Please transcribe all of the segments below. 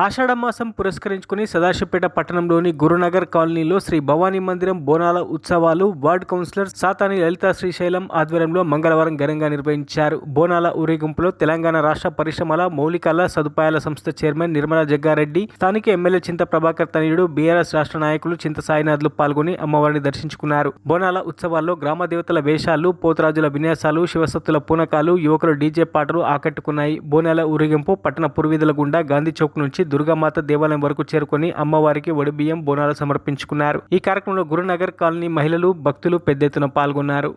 ఆషాఢమాసం పురస్కరించుకుని సదాశివపేట పట్టణంలోని గురునగర్ కాలనీలో శ్రీ భవానీ మందిరం బోనాల ఉత్సవాలు వార్డ్ కౌన్సిలర్ సాతాని లలిత శ్రీశైలం ఆధ్వర్యంలో మంగళవారం ఘనంగా నిర్వహించారు. బోనాల ఊరేగింపులో తెలంగాణ రాష్ట్ర పరిశ్రమల మౌలికల సదుపాయాల సంస్థ చైర్మన్ నిర్మలా జగ్గారెడ్డి, స్థానిక ఎమ్మెల్యే చింత ప్రభాకర్ తనయుడు, బీఆర్ఎస్ రాష్ట్ర నాయకులు చింత సాయినాథ్లు పాల్గొని అమ్మవారిని దర్శించుకున్నారు. బోనాల ఉత్సవాల్లో గ్రామ దేవతల వేషాలు, పోతరాజుల విన్యాసాలు, శివసత్తుల పూనకాలు, యువకుల డీజే పాటలు ఆకట్టుకున్నాయి. బోనాల ఊరేగింపు పట్టణ పురవీధుల గుండా గాంధీ చౌక్ నుంచి దుర్గామాత దేవాలయం వరకు చేరుకొని అమ్మవారికి వడిబియ్యం బోనాలు సమర్పించుకున్నారు. ఈ కార్యక్రమంలో గురునగర్ కాలనీ మహిళలు, భక్తులు పెద్ద ఎత్తున పాల్గొన్నారు.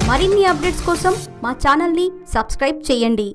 మరిన్ని అప్డేట్స్ కోసం మా ఛానల్ని సబ్స్క్రైబ్ చేయండి.